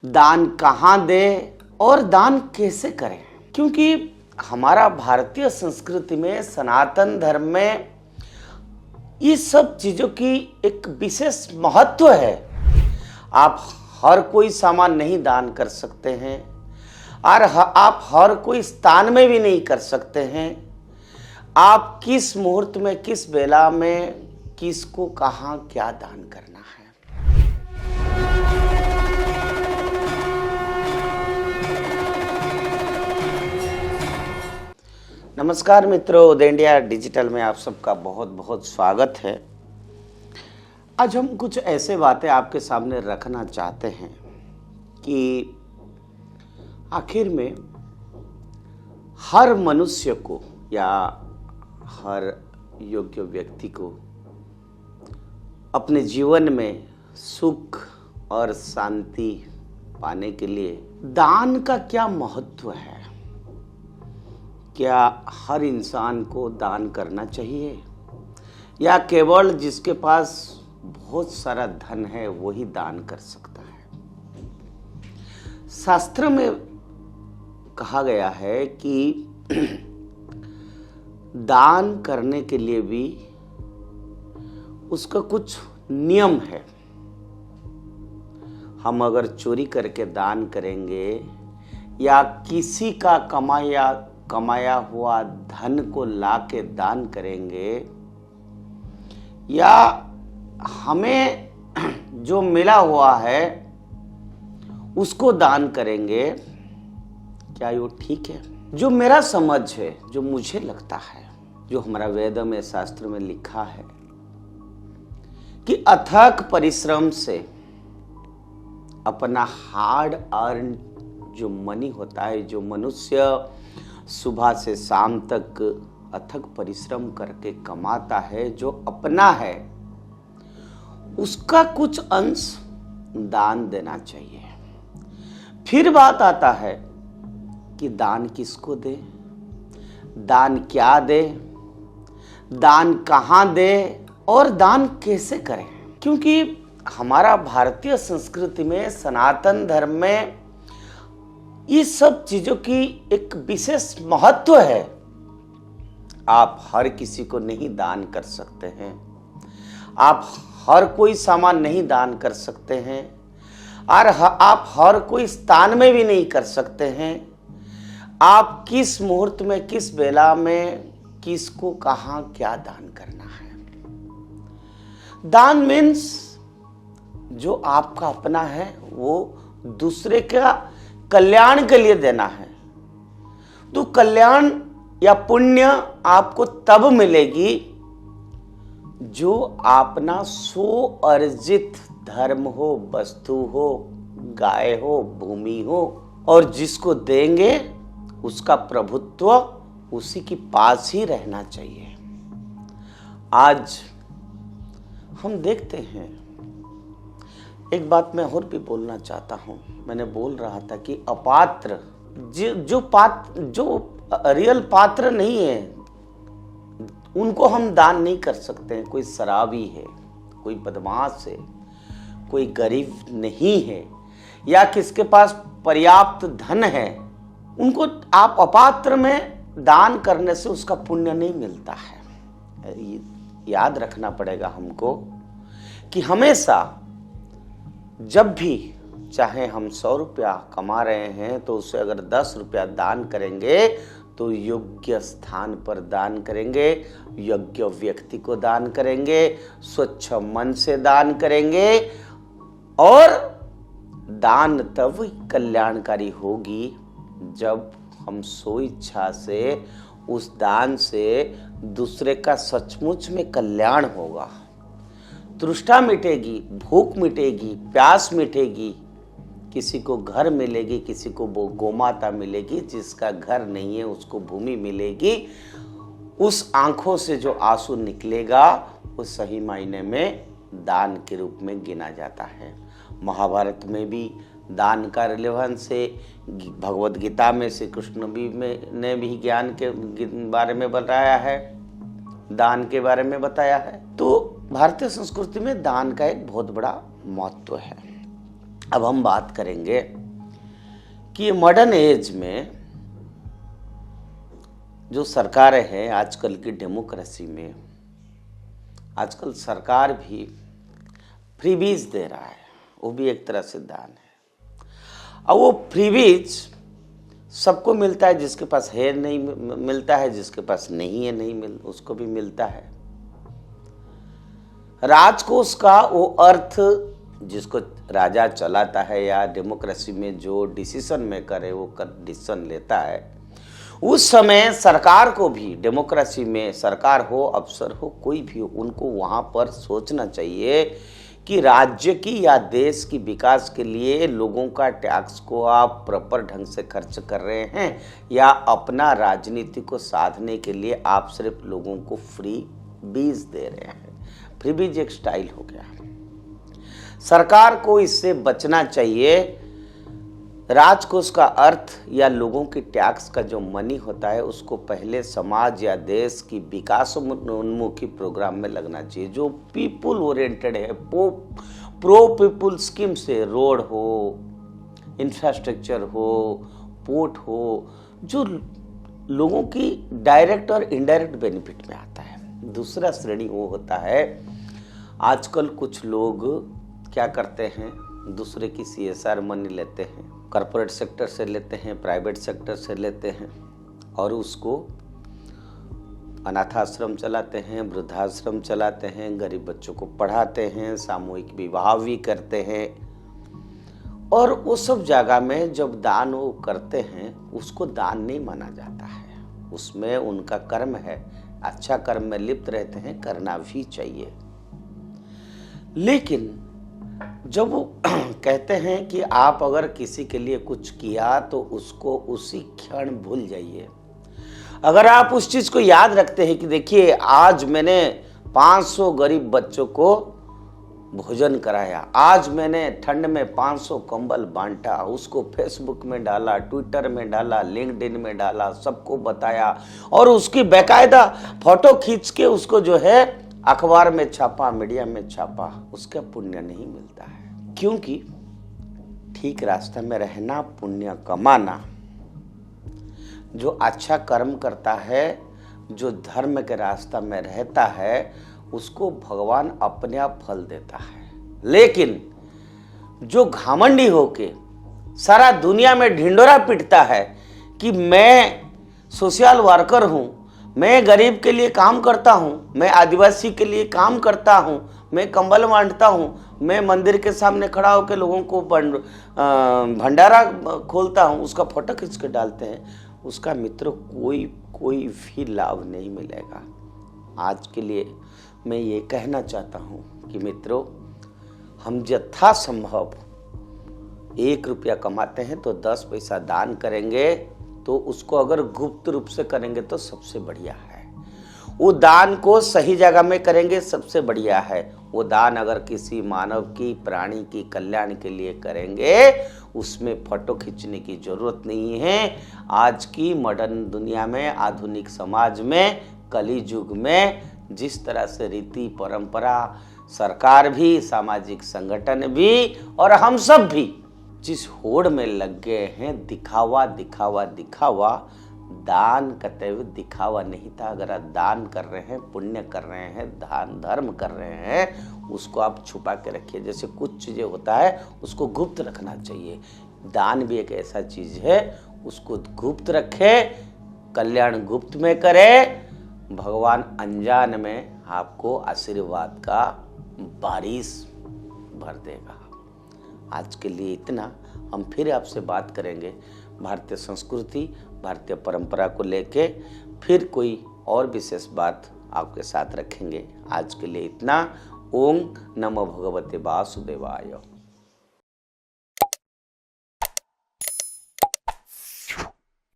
दान कहाँ दें और दान कैसे करें, क्योंकि हमारा भारतीय संस्कृति में, सनातन धर्म में ये सब चीज़ों की एक विशेष महत्व है। आप हर कोई सामान नहीं दान कर सकते हैं और आप हर कोई स्थान में भी नहीं कर सकते हैं। आप किस मुहूर्त में, किस बेला में, किसको कहाँ क्या दान करना है। नमस्कार मित्रों, उदय इंडिया डिजिटल में आप सबका बहुत बहुत स्वागत है। आज हम कुछ ऐसे बातें आपके सामने रखना चाहते हैं कि आखिर में हर मनुष्य को या हर योग्य व्यक्ति को अपने जीवन में सुख और शांति पाने के लिए दान का क्या महत्व है। क्या हर इंसान को दान करना चाहिए या केवल जिसके पास बहुत सारा धन है वही दान कर सकता है। शास्त्र में कहा गया है कि दान करने के लिए भी उसका कुछ नियम है। हम अगर चोरी करके दान करेंगे या किसी का कमाया हुआ धन को लाके दान करेंगे या हमें जो मिला हुआ है उसको दान करेंगे, क्या ये ठीक है? जो मेरा समझ है, जो मुझे लगता है, जो हमारा वेदों में, शास्त्र में लिखा है कि अथक परिश्रम से अपना हार्ड अर्न जो मनी होता है, जो मनुष्य सुबह से शाम तक अथक परिश्रम करके कमाता है, जो अपना है, उसका कुछ अंश दान देना चाहिए। फिर बात आता है कि दान किसको दे, दान क्या दे, दान कहाँ दे और दान कैसे करें, क्योंकि हमारा भारतीय संस्कृति में, सनातन धर्म में ये सब चीजों की एक विशेष महत्व है। आप हर किसी को नहीं दान कर सकते हैं, आप हर कोई सामान नहीं दान कर सकते हैं और आप हर कोई स्थान में भी नहीं कर सकते हैं। आप किस मुहूर्त में, किस बेला में, किसको कहाँ क्या दान करना है। दान मीन्स जो आपका अपना है वो दूसरे का कल्याण के लिए देना है। तो कल्याण या पुण्य आपको तब मिलेगी जो अपना स्व अर्जित धर्म हो, वस्तु हो, गाय हो, भूमि हो, और जिसको देंगे उसका प्रभुत्व उसी के पास ही रहना चाहिए। आज हम देखते हैं, एक बात मैं और भी बोलना चाहता हूं। मैंने बोल रहा था कि अपात्र जो रियल पात्र नहीं है उनको हम दान नहीं कर सकते हैं। कोई शराबी है, कोई बदमाश है, कोई गरीब नहीं है या किसके पास पर्याप्त धन है, उनको आप अपात्र में दान करने से उसका पुण्य नहीं मिलता है। याद रखना पड़ेगा हमको कि हमेशा जब भी चाहे हम 100 रुपया कमा रहे हैं तो उसे अगर 10 रुपया दान करेंगे तो योग्य स्थान पर दान करेंगे, योग्य व्यक्ति को दान करेंगे, स्वच्छ मन से दान करेंगे और दान तब कल्याणकारी होगी जब हम स्वेच्छा से उस दान से दूसरे का सचमुच में कल्याण होगा। तृष्णा मिटेगी, भूख मिटेगी, प्यास मिटेगी, किसी को घर मिलेगी, किसी को गोमाता मिलेगी, जिसका घर नहीं है उसको भूमि मिलेगी। उस आंखों से जो आंसू निकलेगा वो सही मायने में दान के रूप में गिना जाता है। महाभारत में भी दान का रिलेवेंस है। भगवद गीता में श्री कृष्ण ने भी ज्ञान के बारे में बताया है, दान के बारे में बताया है। तो भारतीय संस्कृति में दान का एक बहुत बड़ा महत्व है। अब हम बात करेंगे कि मॉडर्न एज में जो सरकारें हैं आजकल की डेमोक्रेसी में, आजकल सरकार भी फ्रीबीज दे रहा है, वो भी एक तरह से दान है। और वो फ्रीबीज सबको मिलता है, जिसके पास है नहीं मिलता है, जिसके पास नहीं है नहीं उसको भी मिलता है। राजकोष का वो अर्थ जिसको राजा चलाता है या डेमोक्रेसी में जो डिसीजन मेकर है वो डिसीजन लेता है, उस समय सरकार को भी, डेमोक्रेसी में सरकार हो अफसर हो कोई भी हो, उनको वहाँ पर सोचना चाहिए कि राज्य की या देश की विकास के लिए लोगों का टैक्स को आप प्रॉपर ढंग से खर्च कर रहे हैं या अपना राजनीति को साधने के लिए आप सिर्फ लोगों को फ्री बीज दे रहे हैं। फ्री बीज एक स्टाइल हो गया। सरकार को इससे बचना चाहिए। राजकोष का अर्थ या लोगों की टैक्स का जो मनी होता है उसको पहले समाज या देश की विकासोन्मुखी प्रोग्राम में लगना चाहिए, जो पीपुल ओरिएंटेड है, प्रो पीपुल स्कीम से, रोड हो, इंफ्रास्ट्रक्चर हो, पोर्ट हो, जो लोगों की डायरेक्ट और इनडायरेक्ट बेनिफिट में आता है। दूसरा श्रेणी वो होता है, आजकल कुछ लोग क्या करते हैं, दूसरे की CSR मनी लेते हैं, कॉर्पोरेट सेक्टर से लेते हैं, प्राइवेट सेक्टर से लेते हैं और उसको अनाथाश्रम चलाते हैं, वृद्धाश्रम चलाते हैं, गरीब बच्चों को पढ़ाते हैं, सामूहिक विवाह भी करते हैं। और वो सब जगह में जब दान वो करते हैं उसको दान नहीं माना जाता है, उसमें उनका कर्म है, अच्छा कर्म में लिप्त रहते हैं, करना भी चाहिए। लेकिन जब वो कहते हैं कि आप अगर किसी के लिए कुछ किया तो उसको उसी क्षण भूल जाइए। अगर आप उस चीज को याद रखते हैं कि देखिए आज मैंने 500 गरीब बच्चों को भोजन कराया, आज मैंने ठंड में 500 कंबल बांटा, उसको फेसबुक में डाला, ट्विटर में डाला, लिंक्डइन में डाला, सबको बताया और उसकी बेकायदा फोटो खींच के उसको जो है अखबार में छापा, मीडिया में छापा, उसका पुण्य नहीं मिलता है। क्योंकि ठीक रास्ते में रहना, पुण्य कमाना, जो अच्छा कर्म करता है, जो धर्म के रास्ता में रहता है, उसको भगवान अपने आप फल देता है। लेकिन जो घमंडी होके सारा दुनिया में ढिंडोरा पीटता है कि मैं सोशल वर्कर हूं, मैं गरीब के लिए काम करता हूं, मैं आदिवासी के लिए काम करता हूं, मैं कंबल बांटता हूं, मैं मंदिर के सामने खड़ा होकर लोगों को भंडारा खोलता हूं, उसका फोटो खींच के डालते हैं, उसका मित्रों कोई भी लाभ नहीं मिलेगा। आज के लिए मैं ये कहना चाहता हूं कि मित्रों, हम यथासंभव 1 रुपया कमाते हैं तो 10 पैसा दान करेंगे, तो उसको अगर गुप्त रूप से करेंगे तो सबसे बढ़िया है। वो दान को सही जगह में करेंगे, सबसे बढ़िया है। वो दान अगर किसी मानव की, प्राणी की कल्याण के लिए करेंगे, उसमें फोटो खींचने की जरूरत नहीं है। आज की मॉडर्न दुनिया में, आधुनिक समाज में, कली युग में जिस तरह से रीति परंपरा, सरकार भी, सामाजिक संगठन भी और हम सब भी जिस होड़ में लग गए हैं, दिखावा दिखावा दिखावा, दान करते हुए दिखावा नहीं था। अगर आप दान कर रहे हैं, पुण्य कर रहे हैं, दान धर्म कर रहे हैं, उसको आप छुपा के रखिए। जैसे कुछ चीज़ें होता है उसको गुप्त रखना चाहिए, दान भी एक ऐसा चीज़ है, उसको गुप्त रखे, कल्याण गुप्त में करे, भगवान अनजान में आपको आशीर्वाद का बारिश भर देगा। आज के लिए इतना। हम फिर आपसे बात करेंगे भारतीय संस्कृति, भारतीय परंपरा को लेके, फिर कोई और विशेष बात आपके साथ रखेंगे। आज के लिए इतना। ओम नमो भगवते वासुदेवाय।